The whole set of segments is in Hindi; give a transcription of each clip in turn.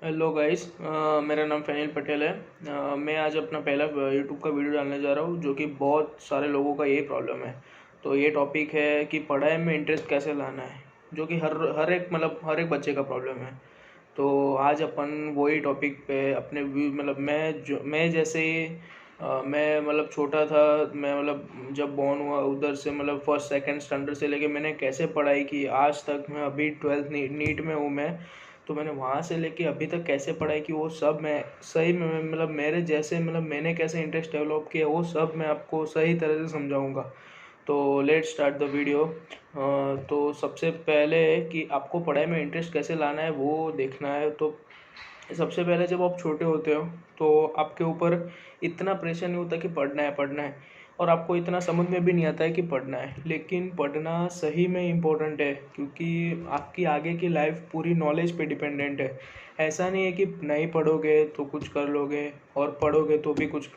हेलो गाइस, मेरा नाम फैनिल पटेल है। मैं आज अपना पहला यूट्यूब का वीडियो डालने जा रहा हूँ, जो कि बहुत सारे लोगों का यही प्रॉब्लम है। तो ये टॉपिक है कि पढ़ाई में इंटरेस्ट कैसे लाना है, जो कि हर एक बच्चे का प्रॉब्लम है। तो आज अपन वही टॉपिक पे अपने व्यू मैं जैसे मैं छोटा था। मैं जब बॉर्न हुआ उधर से फर्स्ट सेकंड स्टैंडर्ड से लेके मैंने कैसे पढ़ाई की आज तक। मैं अभी 12th नीट में हूँ मैं। तो मैंने वहाँ से लेके अभी तक कैसे पढ़ाई की वो सब मैं सही में मेरे जैसे मैंने कैसे इंटरेस्ट डेवलप किया वो सब मैं आपको सही तरह से समझाऊंगा। तो लेट स्टार्ट द वीडियो। तो सबसे पहले कि आपको पढ़ाई में इंटरेस्ट कैसे लाना है वो देखना है। तो सबसे पहले जब आप छोटे होते हो तो आपके ऊपर इतना प्रेशर नहीं होता कि पढ़ना है, और आपको इतना समझ में भी नहीं आता है कि पढ़ना है। लेकिन पढ़ना सही में इम्पोर्टेंट है, क्योंकि आपकी आगे की लाइफ पूरी नॉलेज पे डिपेंडेंट है। ऐसा नहीं है कि नहीं पढ़ोगे तो कुछ कर लोगे और पढ़ोगे तो भी कुछ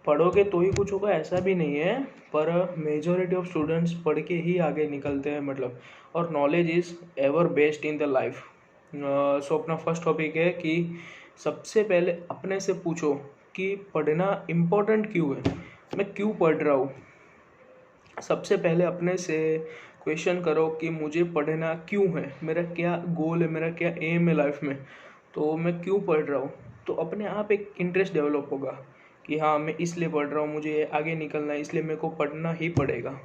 पढ़ोगे तो ही कुछ होगा, ऐसा भी नहीं है। पर मेजॉरिटी ऑफ स्टूडेंट्स पढ़ के ही आगे निकलते हैं और knowledge is ever best in the life. So अपना फर्स्ट टॉपिक है कि सबसे पहले अपने से पूछो कि पढ़ना इम्पोर्टेंट क्यों है, मैं क्यों पढ़ रहा हूँ। सबसे पहले अपने से क्वेश्चन करो कि मुझे पढ़ना क्यों है, मेरा क्या गोल है, मेरा क्या एम है लाइफ में, तो मैं क्यों पढ़ रहा हूँ। तो अपने आप एक इंटरेस्ट डेवलप होगा कि हाँ मैं इसलिए पढ़ रहा हूँ, मुझे आगे निकलना है, इसलिए मेरे को पढ़ना ही पड़ेगा।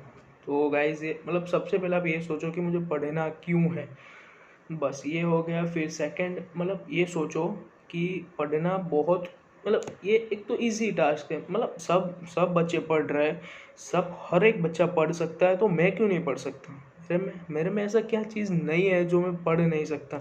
तो गाइज ये सबसे पहले आप ये सोचो कि मुझे पढ़ना क्यों है, बस ये हो गया। फिर सेकंड ये सोचो कि पढ़ना बहुत ये एक तो इजी टास्क है। सब सब बच्चे पढ़ रहे हैं, सब हर एक बच्चा पढ़ सकता है, तो मैं क्यों नहीं पढ़ सकता। मेरे में ऐसा क्या चीज़ नहीं है जो मैं पढ़ नहीं सकता।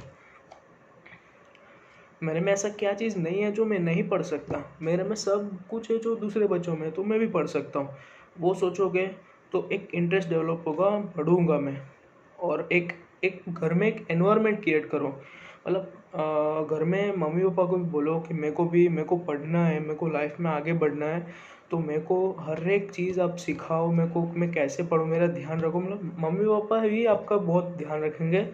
मेरे में ऐसा क्या चीज़ नहीं है जो मैं नहीं पढ़ सकता। मेरे में सब कुछ है जो दूसरे बच्चों में है, तो मैं भी पढ़ सकता हूँ। वो सोचोगे तो एक इंटरेस्ट डेवलप होगा, पढ़ूंगा मैं। और एक एक घर में एक एनवायरनमेंट क्रिएट करो। घर में मम्मी पापा को भी बोलो कि मेरे को पढ़ना है, मेरे को लाइफ में आगे बढ़ना है। तो मेरे को हर एक चीज़ आप सिखाओ, मैं कैसे पढूँ, मेरा ध्यान रखो। मम्मी पापा भी आपका बहुत ध्यान रखेंगे।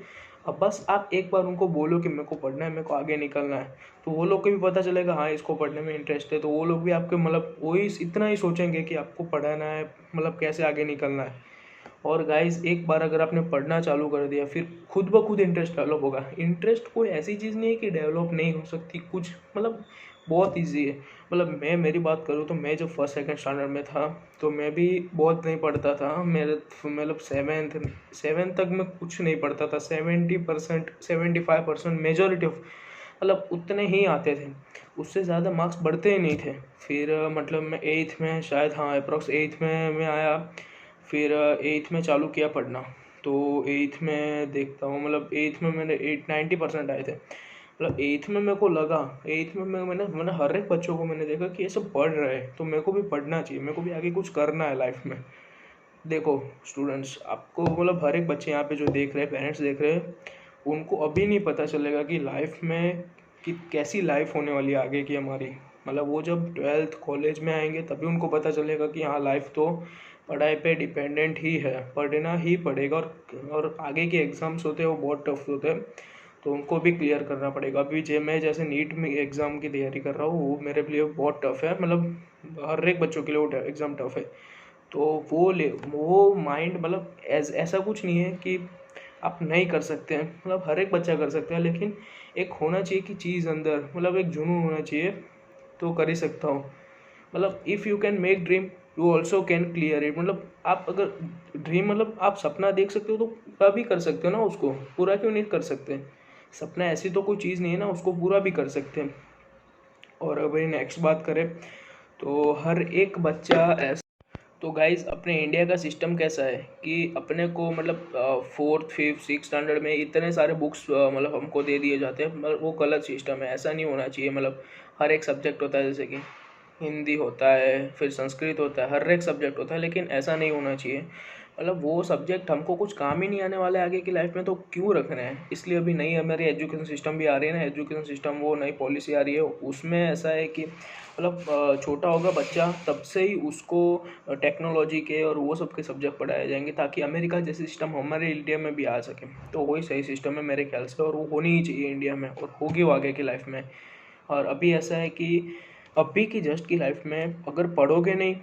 अब बस आप एक बार उनको बोलो कि मेरे को पढ़ना है, मेरे को आगे निकलना है, तो वो लोग को भी पता चलेगा हाँ इसको पढ़ने में इंटरेस्ट है। तो वो लोग भी आपके वही इतना ही सोचेंगे कि आपको पढ़ाना है, कैसे आगे निकलना है। और गाइस एक बार अगर आपने पढ़ना चालू कर दिया फिर खुद ब खुद इंटरेस्ट डेवलप होगा। इंटरेस्ट कोई ऐसी चीज़ नहीं है कि डेवलप नहीं हो सकती, कुछ बहुत इजी है। मैं मेरी बात करूँ तो मैं जब फर्स्ट सेकंड स्टैंडर्ड में था तो मैं भी बहुत नहीं पढ़ता था। मेरे सेवेंथ सेवेंथ तक मैं कुछ नहीं पढ़ता था। 70% 75% मेजोरिटी ऑफ उतने ही आते थे, उससे ज़्यादा मार्क्स बढ़ते ही नहीं थे। फिर मैं एट्थ में शायद, हाँ अप्रॉक्स एट्थ में मैं आया। फिर एट्थ में चालू किया पढ़ना। तो एट्थ में देखता हूँ, एट्थ में मैंने 90% आए थे। एट्थ में मेरे को लगा, एट्थ में मैंने हर एक बच्चों को मैंने देखा कि ये सब पढ़ रहे हैं, तो मेरे को भी पढ़ना चाहिए, मेरे को भी आगे कुछ करना है लाइफ में। देखो स्टूडेंट्स, आपको हर एक बच्चे यहाँ पे जो देख रहे हैं, पेरेंट्स देख रहे हैं, उनको अभी नहीं पता चलेगा कि लाइफ में कि कैसी लाइफ होने वाली है आगे की हमारी। वो जब 12th कॉलेज में आएंगे तभी उनको पता चलेगा कि हाँ लाइफ तो पढ़ाई पे डिपेंडेंट ही है, पढ़ना ही पड़ेगा। और आगे के एग्ज़ाम्स होते हैं वो बहुत टफ होते हैं, तो उनको भी क्लियर करना पड़ेगा। अभी मैं जैसे नीट में एग्ज़ाम की तैयारी कर रहा हूँ, वो मेरे लिए बहुत टफ है। हर एक बच्चों के लिए वो एग्ज़ाम टफ है। तो वो माइंड ऐसा कुछ नहीं है कि आप नहीं कर सकते हैं, हर एक बच्चा कर सकता है। लेकिन एक होना चाहिए कि चीज़ अंदर, एक जुनून होना चाहिए, तो कर ही सकता हूँ। If you can make dream you also can clear it. आप अगर ड्रीम आप सपना देख सकते हो तो पूरा भी कर सकते हो ना, उसको पूरा क्यों नहीं कर सकते। सपना ऐसी तो कोई चीज़ नहीं है ना, उसको पूरा भी कर सकते हैं। और अभी नेक्स्ट बात करें तो हर एक बच्चा ऐसा। तो गाइज अपने इंडिया का सिस्टम कैसा है कि अपने को फोर्थ फिफ्थ सिक्स स्टैंडर्ड में इतने सारे बुक्स हमको दे दिए जाते हैं। वो गलत सिस्टम है, ऐसा नहीं होना चाहिए। हर एक सब्जेक्ट होता है, जैसे कि हिंदी होता है, फिर संस्कृत होता है, हर एक सब्जेक्ट होता है, लेकिन ऐसा नहीं होना चाहिए। मतलब वो सब्जेक्ट हमको कुछ काम ही नहीं आने वाला है आगे की लाइफ में, तो क्यों रख रहे हैं। इसलिए अभी नई हमारी एजुकेशन सिस्टम भी आ रही है ना, एजुकेशन सिस्टम वो नई पॉलिसी आ रही है, उसमें ऐसा है कि मतलब छोटा होगा बच्चा तब से ही उसको टेक्नोलॉजी के और वो सब के सब्जेक्ट पढ़ाए जाएंगे, ताकि अमेरिका जैसे सिस्टम हमारे इंडिया में भी आ सके। तो वही सही सिस्टम है मेरे ख्याल से, और वो होनी ही चाहिए इंडिया में, और होगी वो आगे की लाइफ में। और अभी ऐसा है कि अभी की जस्ट की लाइफ में अगर पढ़ोगे नहीं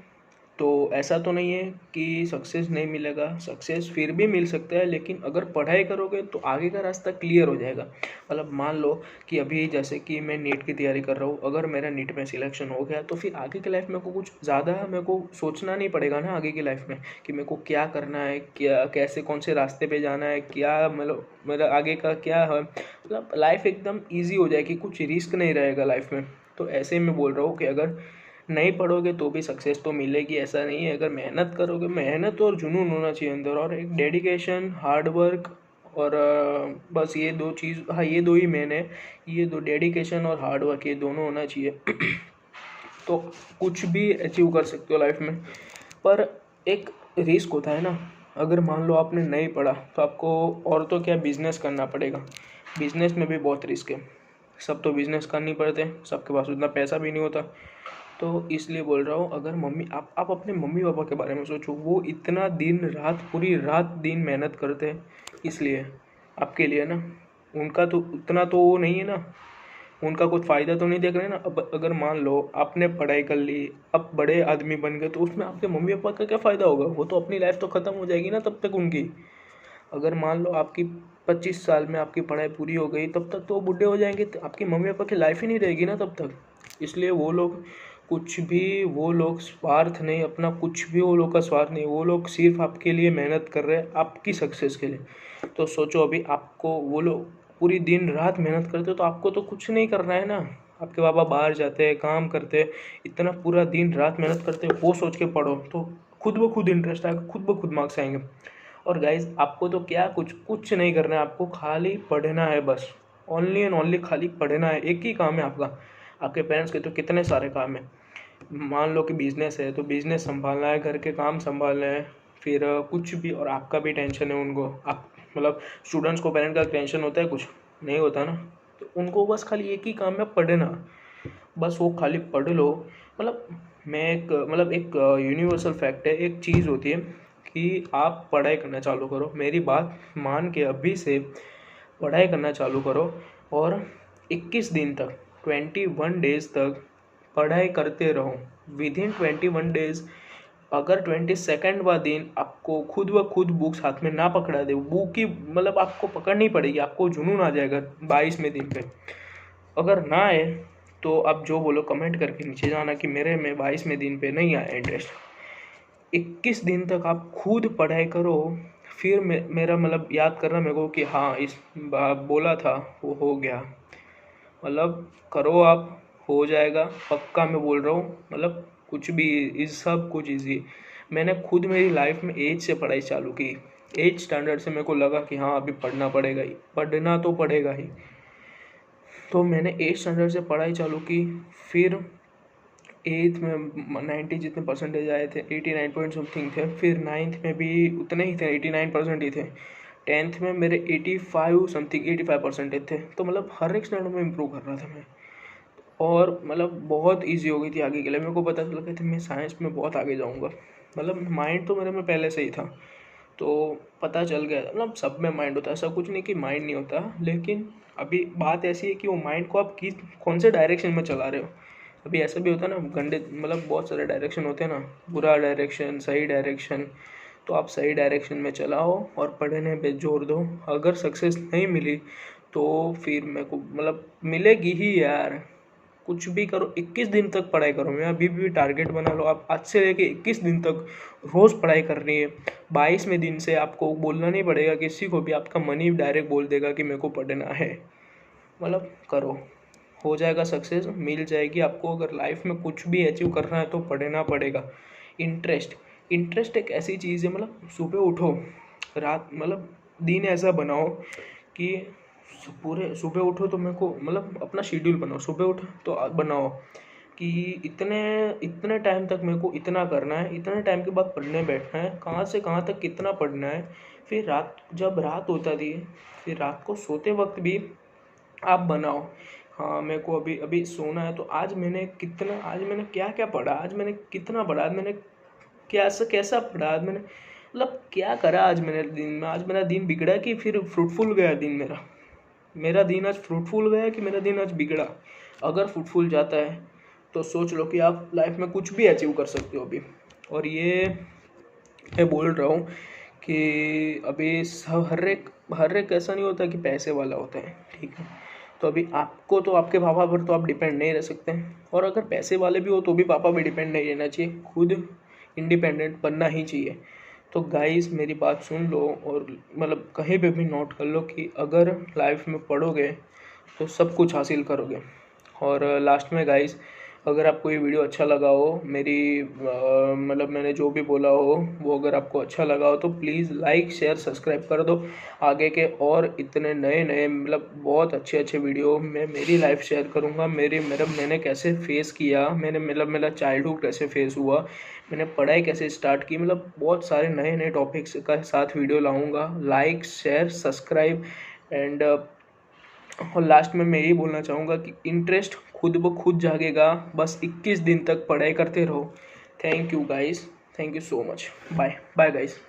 तो ऐसा तो नहीं है कि सक्सेस नहीं मिलेगा, सक्सेस फिर भी मिल सकता है, लेकिन अगर पढ़ाई करोगे तो आगे का रास्ता क्लियर हो जाएगा। मतलब मान लो कि अभी जैसे कि मैं नीट की तैयारी कर रहा हूँ, अगर मेरा नीट में सिलेक्शन हो गया तो फिर आगे की लाइफ में को कुछ ज़्यादा मेरे को सोचना नहीं पड़ेगा ना आगे की लाइफ में, कि मेरे को क्या करना है, क्या कैसे कौन से रास्ते पे जाना है, क्या मतलब मेरा आगे का क्या है। मतलब लाइफ एकदम ईजी हो जाएगी, कुछ रिस्क नहीं रहेगा लाइफ में। तो ऐसे ही मैं बोल रहा हूँ कि अगर नहीं पढ़ोगे तो भी सक्सेस तो मिलेगी, ऐसा नहीं है। अगर मेहनत करोगे, मेहनत और जुनून होना चाहिए अंदर, और एक डेडिकेशन, हार्ड वर्क, और बस ये दो चीज़, हाँ ये दो ही मेन है। ये दो, डेडिकेशन और हार्ड वर्क, ये दोनों होना चाहिए तो कुछ भी अचीव कर सकते हो लाइफ में। पर एक रिस्क होता है ना, अगर मान लो आपने नहीं पढ़ा तो आपको और तो क्या बिजनेस करना पड़ेगा। बिजनेस में भी बहुत रिस्क है, सब तो बिजनेस कर नहीं पड़ते, सबके पास उतना पैसा भी नहीं होता। तो इसलिए बोल रहा हूँ, अगर मम्मी आप अपने मम्मी पापा के बारे में सोचो, वो इतना दिन रात, पूरी रात दिन मेहनत करते हैं इसलिए आपके लिए ना। उनका तो उतना तो वो नहीं है ना, उनका कुछ फ़ायदा तो नहीं देख रहे ना। अब अगर मान लो आपने पढ़ाई कर ली, अब बड़े आदमी बन गए, तो उसमें आपके मम्मी पापा का क्या फ़ायदा होगा। वो तो अपनी लाइफ तो ख़त्म हो जाएगी ना तब तक उनकी। अगर मान लो आपकी 25 साल में आपकी पढ़ाई पूरी हो गई, तब तक तो वो बूढ़े हो जाएंगे, तो आपकी मम्मी पापा की लाइफ ही नहीं रहेगी ना तब तक। इसलिए वो लोग कुछ भी, वो लोग स्वार्थ नहीं, अपना कुछ भी वो लोग का स्वार्थ नहीं, वो लोग सिर्फ आपके लिए मेहनत कर रहे हैं, आपकी सक्सेस के लिए। तो सोचो, अभी आपको वो लोग पूरी दिन रात मेहनत करते, तो आपको तो कुछ नहीं करना है ना। आपके पापा बाहर जाते हैं, काम करते हैं, इतना पूरा दिन रात मेहनत करते हैं, वो सोच के पढ़ो तो खुद ब खुद इंटरेस्ट आएगा, खुद ब खुद मार्क्स आएंगे। और गाइज आपको तो क्या, कुछ कुछ नहीं करना है, आपको खाली पढ़ना है बस। ओनली एंड ओनली खाली पढ़ना है, एक ही काम है आपका। आपके पेरेंट्स के तो कितने सारे काम है। मान लो कि बिजनेस है तो बिजनेस संभालना है, घर के काम संभालना है, फिर कुछ भी, और आपका भी टेंशन है उनको। आप मतलब स्टूडेंट्स को पेरेंट का टेंशन होता है, कुछ नहीं होता ना। तो उनको बस खाली एक ही काम है, पढ़ना। बस वो खाली पढ़ लो। मतलब मैं एक, मतलब एक यूनिवर्सल फैक्ट है, एक चीज़ होती है कि आप पढ़ाई करना चालू करो, मेरी बात मान के अभी से पढ़ाई करना चालू करो, और 21 दिन तक, 21 डेज तक पढ़ाई करते रहो। विद इन 21 डेज, अगर 22nd दिन आपको खुद ब खुद बुक्स हाथ में ना पकड़ा दे, बुक की मतलब आपको पकड़नी पड़ेगी, आपको जुनून आ जाएगा 22वें दिन पे। अगर ना आए तो आप जो बोलो कमेंट करके नीचे जाना कि मेरे में 22वें दिन पे नहीं आया इंटरेस्ट। 21 दिन तक आप खुद पढ़ाई करो, फिर मेरा मतलब याद करना मेरे को कि हाँ इस बोला था वो हो गया। मतलब करो आप, हो जाएगा पक्का, मैं बोल रहा हूँ। मतलब कुछ भी, इस सब कुछ इजी। मैंने खुद मेरी लाइफ में एज से पढ़ाई चालू की, एज स्टैंडर्ड से मेरे को लगा कि हाँ अभी पढ़ना पड़ेगा ही, पढ़ना तो पड़ेगा ही। तो मैंने एज स्टैंडर्ड से पढ़ाई चालू की, फिर 8th में 90 जितने परसेंटेज आए थे, 89 पॉइंट समथिंग थे। फिर 9th में भी उतने ही थे, 89% ही थे। 10th में मेरे 85 समथिंग, 85% थे। तो मतलब हर एक स्टैंडर्ड में इम्प्रूव कर रहा था मैं, और मतलब बहुत इजी हो गई थी आगे के लिए। मेरे को पता चल गया था मैं साइंस में बहुत आगे जाऊंगा। मतलब माइंड तो मेरे में पहले से ही था, तो पता चल गया। मतलब सब में माइंड होता है, ऐसा कुछ नहीं कि माइंड नहीं होता, लेकिन अभी बात ऐसी है कि वो माइंड को आप किस कौन से डायरेक्शन में चला रहे हो। अभी ऐसा भी होता है ना, गंदे मतलब बहुत सारे डायरेक्शन होते हैं ना, बुरा डायरेक्शन, सही डायरेक्शन। तो आप सही डायरेक्शन में चलाओ और पढ़ने पे जोर दो। अगर सक्सेस नहीं मिली तो फिर मेरे को मतलब मिलेगी ही यार। कुछ भी करो, 21 दिन तक पढ़ाई करो। मैं अभी भी टारगेट बना लो, आप आज से लेके 21 दिन तक रोज़ पढ़ाई करनी है। 22वें दिन से आपको बोलना नहीं पड़ेगा किसी को भी, आपका मन ही डायरेक्ट बोल देगा कि मेरे को पढ़ना है। मतलब करो, हो जाएगा सक्सेस, मिल जाएगी आपको। अगर लाइफ में कुछ भी अचीव करना है तो पढ़ना पड़ेगा। इंटरेस्ट, इंटरेस्ट एक ऐसी चीज़ है, मतलब सुबह उठो, रात मतलब दिन ऐसा बनाओ कि पूरे सुबह उठो तो मेरे को मतलब अपना शेड्यूल बनाओ, सुबह उठो तो बनाओ कि इतने इतने टाइम तक मेरे को इतना करना है, इतने टाइम के बाद पढ़ने बैठना है, कहाँ से कहाँ तक कितना पढ़ना है। फिर जब रात होता थी, फिर रात को सोते वक्त भी आप बनाओ, हाँ मेरे को अभी अभी सोना है, तो आज मैंने क्या क्या पढ़ा, आज मैंने कितना पढ़ा, आज मैंने कैसा कैसा पढ़ा, आज मैंने मतलब क्या करा आज मैंने दिन में, आज मेरा दिन बिगड़ा कि फिर फ्रूटफुल गया दिन मेरा। मेरा दिन आज फ्रूटफुल गया कि मेरा दिन आज बिगड़ा। अगर फ्रूटफुल जाता है तो सोच लो कि आप लाइफ में कुछ भी अचीव कर सकते हो अभी। और ये मैं बोल रहा हूँ कि अभी सब हर एक ऐसा नहीं होता कि पैसे वाला होता है, ठीक है। तो अभी आपको तो आपके पापा पर तो आप डिपेंड नहीं रह सकते, और अगर पैसे वाले भी हो तो भी पापा पे डिपेंड नहीं रहना चाहिए, खुद इंडिपेंडेंट बनना ही चाहिए। तो गाइस मेरी बात सुन लो, और मतलब कहीं पे भी नोट कर लो कि अगर लाइफ में पढ़ोगे तो सब कुछ हासिल करोगे। और लास्ट में गाइस, अगर आपको ये वीडियो अच्छा लगा हो, मेरी मतलब मैंने जो भी बोला हो वो अगर आपको अच्छा लगा हो तो प्लीज़ लाइक शेयर सब्सक्राइब कर दो। आगे के और इतने नए नए मतलब बहुत अच्छे अच्छे वीडियो मैं मेरी लाइफ शेयर करूँगा, मैंने कैसे फेस किया, मेरा चाइल्डहुड कैसे फेस हुआ, मैंने पढ़ाई कैसे स्टार्ट की, मतलब बहुत सारे नए नए टॉपिक्स का साथ वीडियो लाऊंगा। लाइक शेयर सब्सक्राइब एंड और लास्ट में मैं यही बोलना चाहूँगा कि इंटरेस्ट खुद ब खुद जागेगा, बस 21 दिन तक पढ़ाई करते रहो। Thank you guys, thank you so much, bye bye guys.